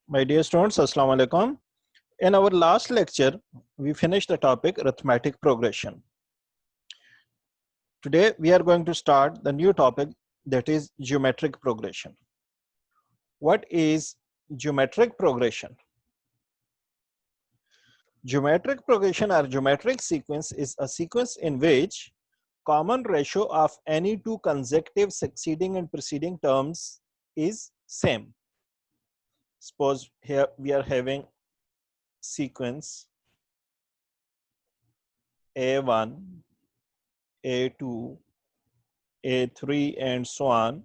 My dear students, Assalamu alaikum. In our last lecture, we finished the topic arithmetic progression. Today, we are going to start the new topic, that is geometric progression. What is geometric progression? Geometric progression or geometric sequence is a sequence in which common ratio of any two consecutive succeeding and preceding terms is same. Suppose here we are having sequence A1, A2, A3 and so on,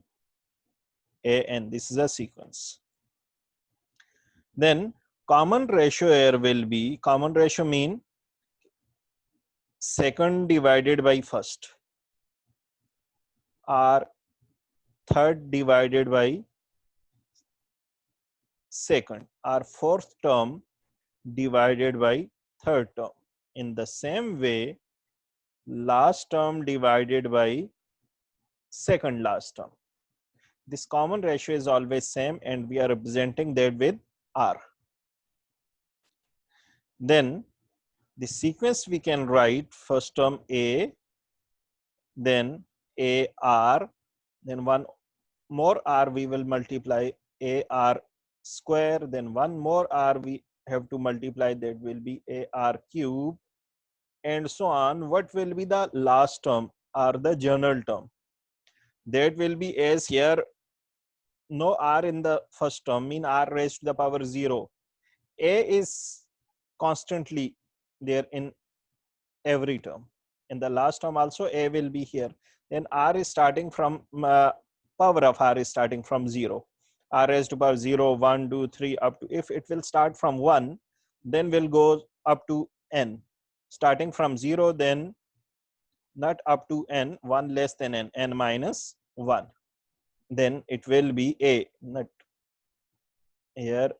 AN. This is a sequence. Then common ratio here will be, common ratio mean second divided by first or third divided by second or fourth term divided by third term. In the same way, last term divided by second last term. This common ratio is always same and we are representing that with R. Then the sequence we can write first term A, then AR, then one more R we will multiply AR square, then one more R we have to multiply, that will be AR cube, and so on. What will be the last term or the general term? That will be, as here no R in the first term, mean R raised to the power 0. A is constantly there in every term. In the last term also A will be here. Then R is starting from, power of R is starting from 0. R raised to power 0, 1, 2, 3, up to, if it will start from 1, then will go up to N. Starting from 0, then not up to N, 1 less than N, N minus 1. Then it will be A, not here,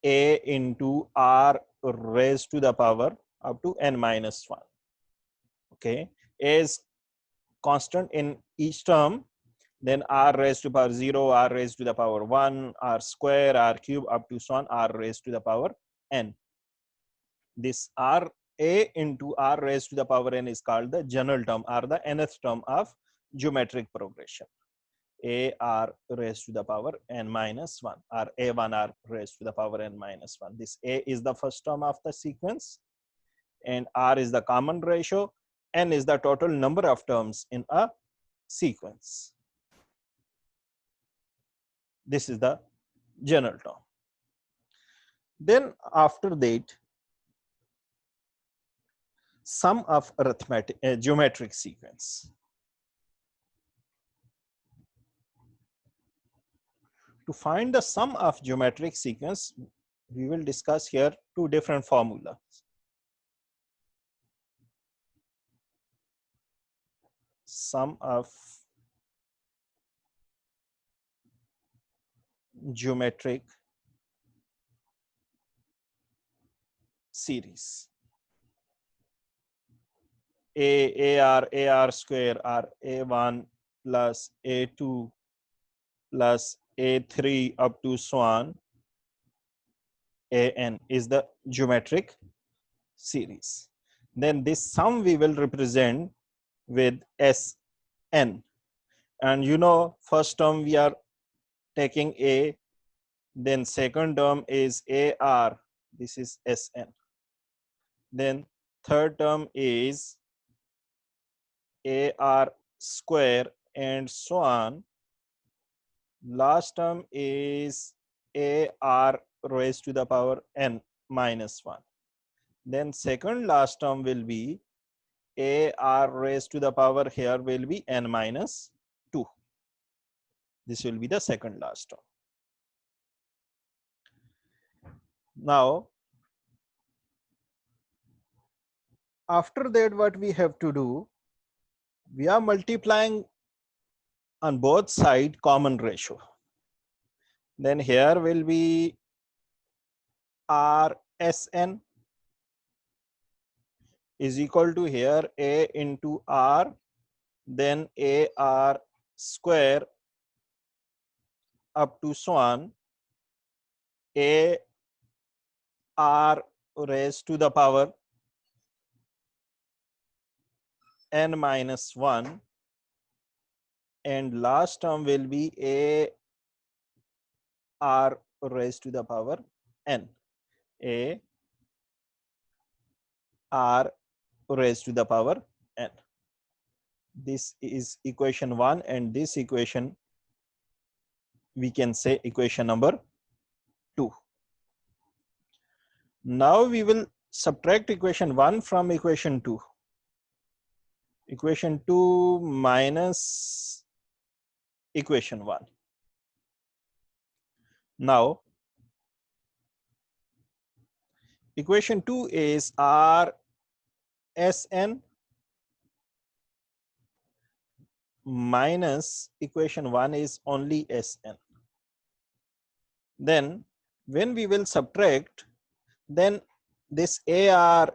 A into R raised to the power up to N minus 1. Okay, A is constant in each term, then R raised to the power 0, R raised to the power 1, R square, R cube, up to so on, R raised to the power N. This R A into R raised to the power N is called the general term or the nth term of geometric progression. A R raised to the power N minus 1 or A1 R raised to the power N minus 1. This A is the first term of the sequence and R is the common ratio. N is the total number of terms in a sequence. This is the general term. Then after that, sum of arithmetic geometric sequence. To find the sum of geometric sequence, we will discuss here two different formulas. Sum of geometric series. AR square or A1 plus A2 plus A3 up to so on, AN is the geometric series. Then this sum we will represent with Sn. And you know, first term we are taking A, then second term is AR, this is Sn. Then third term is AR square and so on. Last term is AR raised to the power N minus 1. Then second last term will be AR raised to the power, here will be N minus 2. This will be the second last term. Now, after that, what we have to do, we are multiplying on both sides common ratio. Then here will be RSN is equal to here A into R, then AR square up to so on, a r raised to the power n minus 1, and last term will be a r raised to the power n. A r raised to the power n. This is equation 1, and this equation we can say equation number 2. Now we will subtract equation 1 from equation 2. Equation 2 minus equation 1. Now equation 2 is r Sn minus equation 1 is only Sn. Then when we will subtract, then this AR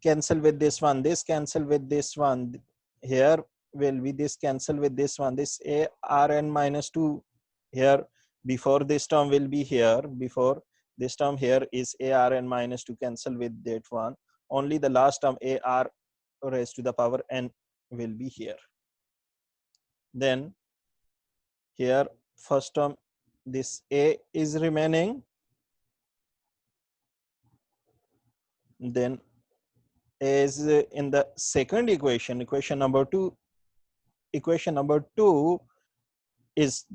cancel with this one, this cancel with this one, here will be this cancel with this one, this ARN minus 2 here, before this term will be here, before this term here is ARN minus 2 cancel with that one, only the last term AR raised to the power n will be here. Then here first term this A is remaining, then as in the second equation, equation number 2 is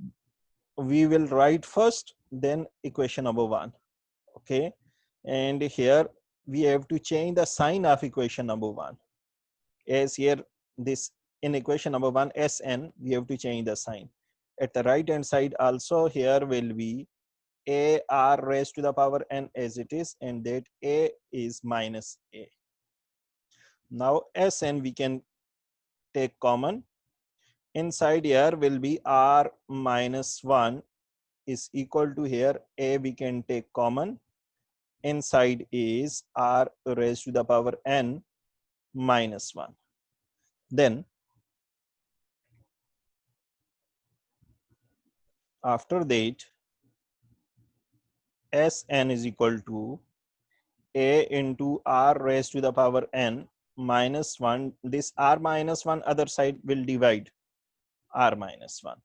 we will write first, then equation number 1. Okay, and here we have to change the sign of equation number 1. As here this in equation number 1 Sn, we have to change the sign. At the right hand side also here will be a r raised to the power n as it is, and that a is minus a. Now Sn we can take common. Inside here will be r minus 1 is equal to here a we can take common. Inside is r raised to the power n minus 1. Then after that Sn is equal to a into r raised to the power n minus 1. This r minus 1 other side will divide r minus 1.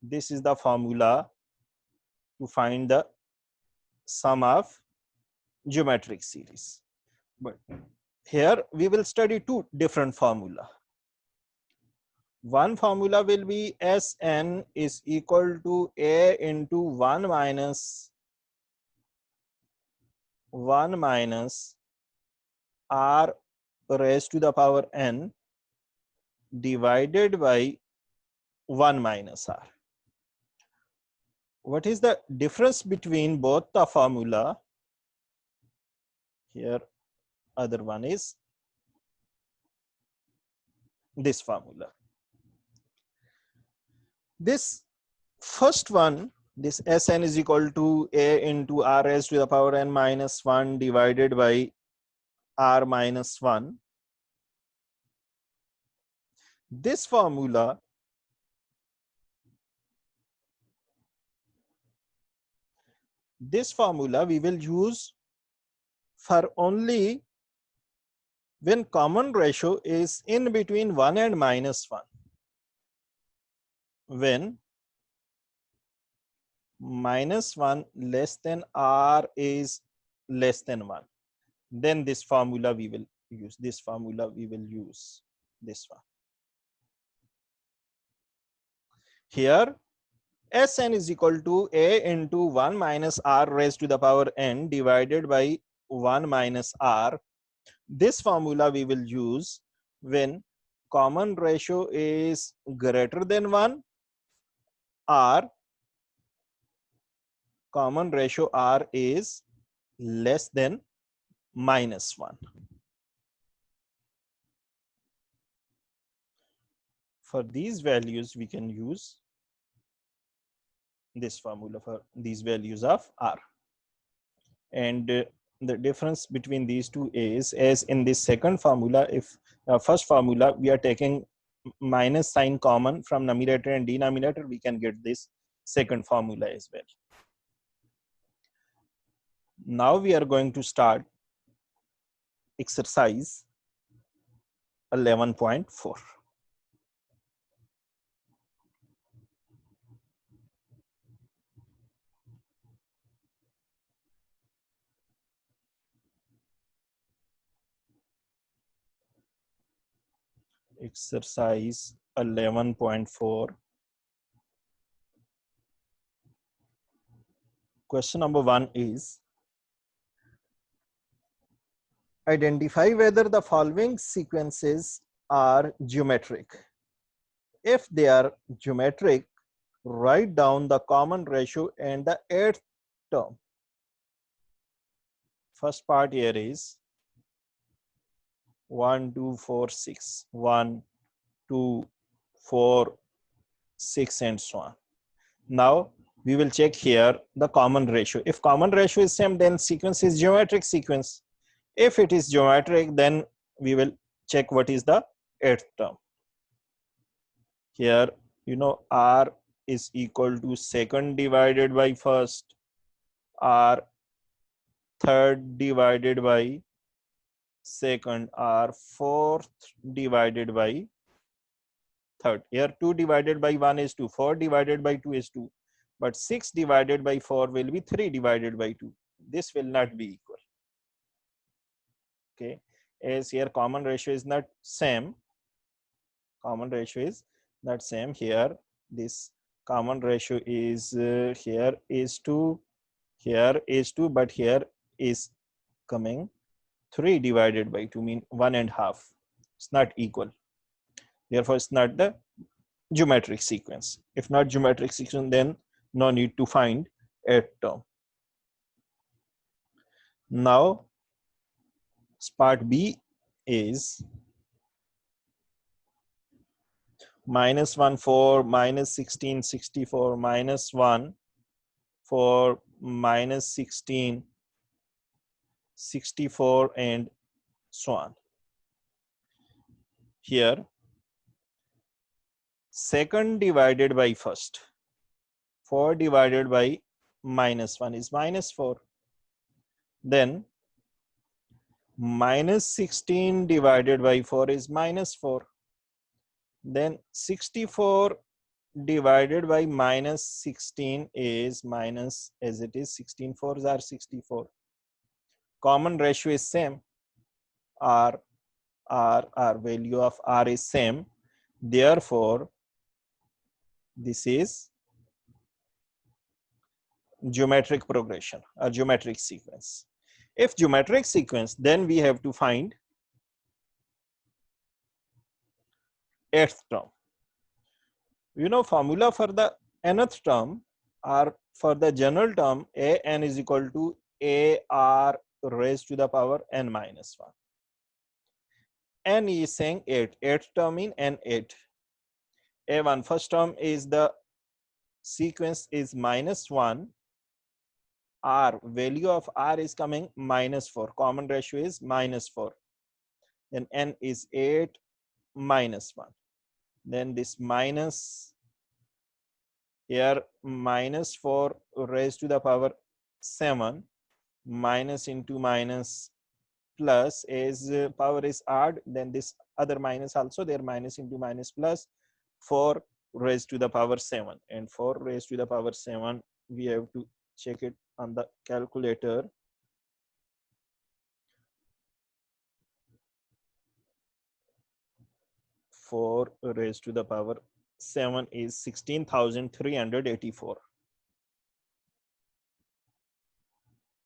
This is the formula to find the sum of geometric series. But here we will study two different formula. One formula will be Sn is equal to a into 1 minus r raised to the power n divided by 1 minus r. What is the difference between both the formula? Here other one is this formula. This first one, this Sn is equal to a into r raised to the power n minus 1 divided by r minus 1. This formula we will use for only when common ratio is in between 1 and minus 1. When minus 1 less than r is less than 1, then this formula we will use. This formula we will use this one. Here Sn is equal to a into 1 minus r raised to the power n divided by 1 minus r. This formula we will use when common ratio is greater than 1 or common ratio r is less than minus 1. For these values we can use this formula for these values of r. And the difference between these two is, as in this second formula, if first formula we are taking minus sign common from numerator and denominator, we can get this second formula as well. Now we are going to start exercise 11.4. Exercise 11.4. Question number 1 is, identify whether the following sequences are geometric. If they are geometric, write down the common ratio and the eighth term. First part here is 1, 2, 4, 6. 1, 2, 4, 6, and so on. Now we will check here the common ratio. If common ratio is same, then sequence is geometric sequence. If it is geometric, then we will check what is the eighth term. Here, you know, R is equal to second divided by first, R third divided by second, R fourth divided by third. Here 2 divided by 1 is 2, 4 divided by 2 is 2, but 6 divided by 4 will be 3 divided by 2. This will not be equal. Okay, as here common ratio is not same. Common ratio is not same. Here this common ratio is here is 2, here is 2, but here is coming 3 divided by 2, mean 1.5. It's not equal. Therefore, it's not the geometric sequence. If not geometric sequence, then no need to find eighth term. Now, part B is -1, 4, -16, 64, -1, 4, -16, 64, and so on. Here, second divided by first, 4 divided by -1 is -4. Then -16 divided by 4 is -4. Then 64 divided by -16 is minus, as it is 16 fours are 64. Common ratio is same. R value of R is same. Therefore, this is geometric progression or geometric sequence. If geometric sequence, then we have to find eighth term. You know, formula for the nth term or for the general term, an is equal to ar raised to the power n minus 1. N is saying 8. Eighth term in n8. A1 first term is the sequence is -1. R value of R is coming -4. Common ratio is -4. Then n is 8 minus 1. Then this minus here -4 raised to the power 7, minus into minus plus, as power is odd, then this other minus also there, minus into minus plus 4 raised to the power 7, and 4 raised to the power 7 we have to check it on the calculator. 4 raised to the power 7 is 16,384.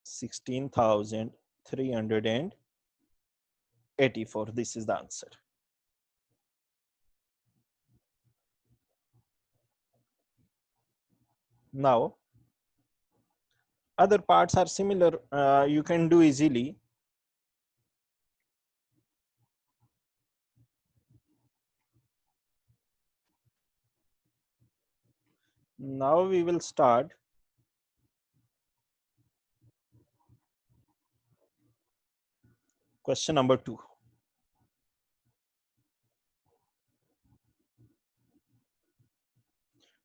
16,384. This is the answer. Now, other parts are similar. You can do easily. Now we will start question number 2.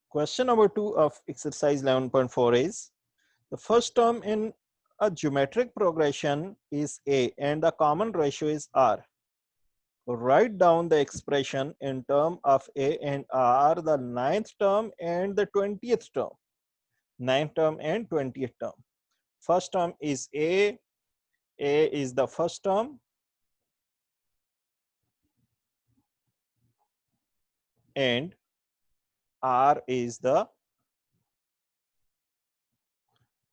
Question number 2 of exercise 11.4 is, the first term in a geometric progression is A and the common ratio is R. Write down the expression in term of A and R, the 9th term and the 20th term. 9th term and 20th term. First term is A is the first term, and R is the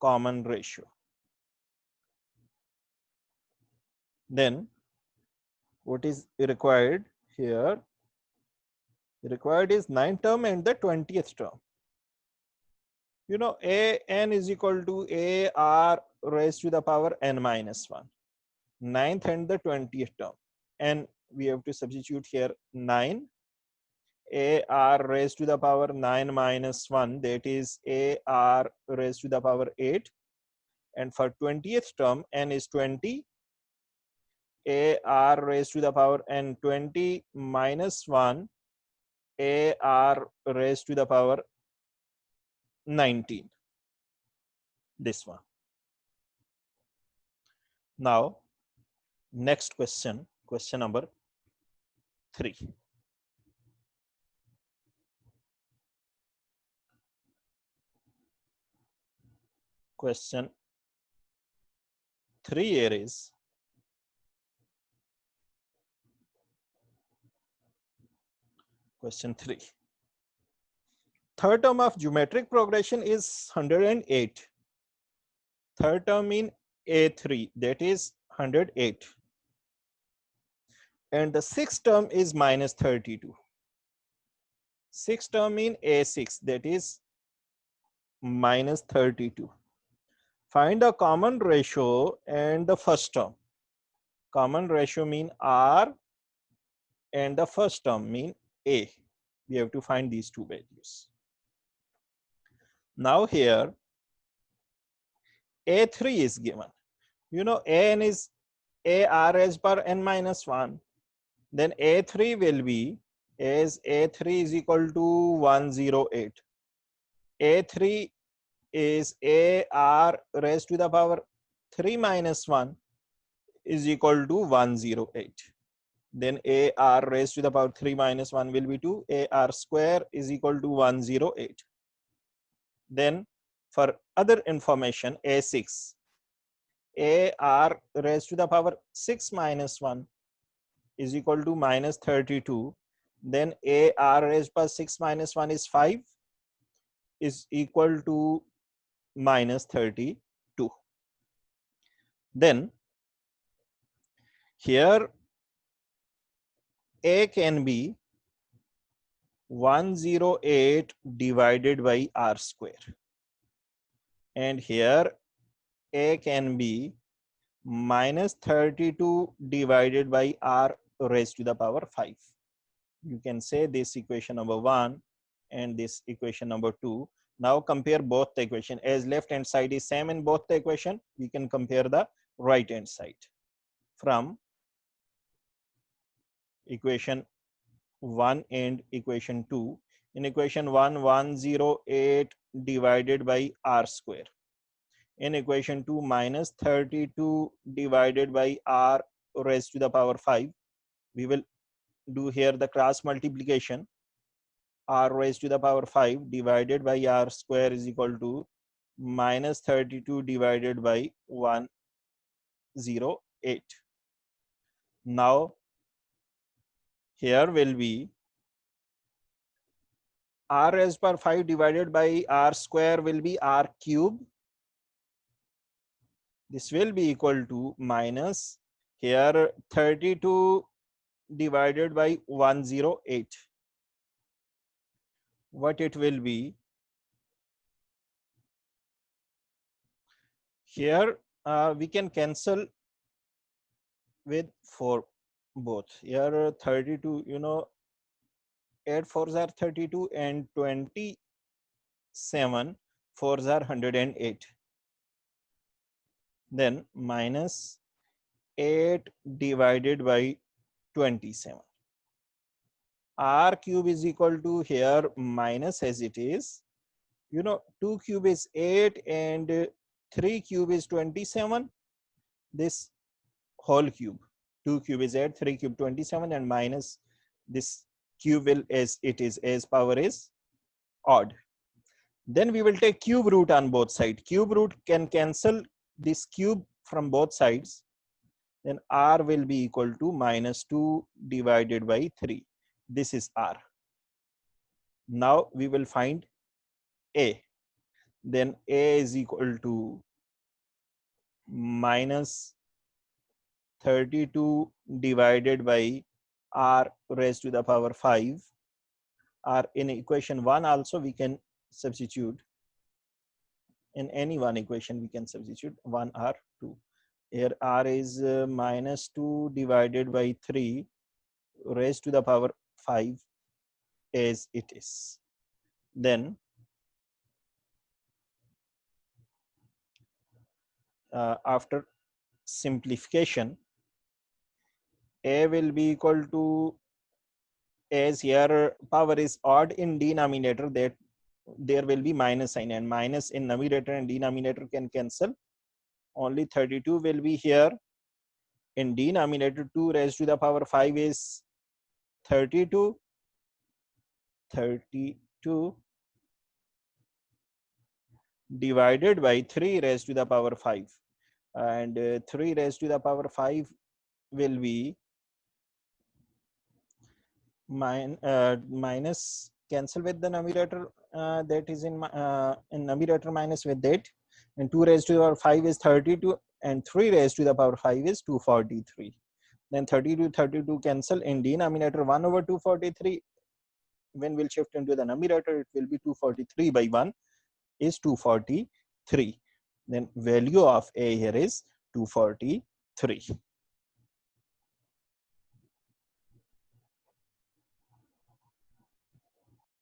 common ratio. Then what is required here? Required is 9th term and the 20th term. You know, a n is equal to a r raised to the power n minus 1. 9th and the 20th term. And we have to substitute here 9. A r raised to the power 9 minus 1, that is a r raised to the power 8. And for 20th term, n is 20. A r raised to the power n 20 minus 1, a r raised to the power 19. This one. Now, next question, question number 3. Question 3 here is, question 3. Third term of geometric progression is 108. Third term in A3, that is 108. And the sixth term is minus 32. Sixth term in A6, that is minus 32. Find the common ratio and the first term. Common ratio mean R and the first term mean A. We have to find these two values. Now here A3 is given. You know, An is AR as per n minus 1. Then A3 will be as A3 is equal to 108. A3 is AR raised to the power 3 minus 1 is equal to 108. Then AR raised to the power 3 minus 1 will be 2. AR square is equal to 108. Then for other information, A6, AR raised to the power 6 minus 1 is equal to minus 32. Then AR raised by 6 minus 1 is 5 is equal to minus 32. Then here A can be 108 divided by R square. And here A can be minus 32 divided by R raised to the power 5. You can say this equation number 1 and this equation number 2. Now compare both the equation. As left hand side is same in both the equation, we can compare the right hand side. From equation 1 and equation 2. In equation 1, 108 divided by R square. In equation 2, minus 32 divided by R raised to the power 5. We will do here the cross multiplication. R raised to the power 5 divided by R square is equal to minus 32 divided by 108. Now, here will be R raised to power 5 divided by R square will be R cube. This will be equal to minus here 32 divided by 108. What it will be? Here we can cancel with 4 both. Here 32, you know, 8 4s are 32 and 27 4s are 108. Then minus 8 divided by 27. R cube is equal to here minus as it is. You know, 2 cube is 8 and 3 cube is 27. This whole cube, 2 cube is 8, 3 cube 27, and minus this cube will, as it is, as power is odd. Then we will take cube root on both sides. Cube root can cancel this cube from both sides. Then R will be equal to minus 2 divided by 3. This is R. Now we will find A. Then A is equal to minus 32 divided by R raised to the power 5. Or in equation 1 also we can substitute. In any one equation we can substitute 1 or 2. Here R is minus 2 divided by 3 raised to the power 5 as it is. Then after simplification, A will be equal to, as here power is odd in denominator, that there will be minus sign, and minus in numerator and denominator can cancel. Only 32 will be here. In denominator, 2 raised to the power 5 is 32. 32 divided by 3 raised to the power 5. And 3 raised to the power 5 will be minus cancel with the numerator, that is in numerator minus with that, and 2 raised to the power 5 is 32, and 3 raised to the power 5 is 243. Then 32 cancel. In denominator, 1 over 243, when we'll shift into the numerator, it will be 243 by 1 is 243. Then value of A here is 243.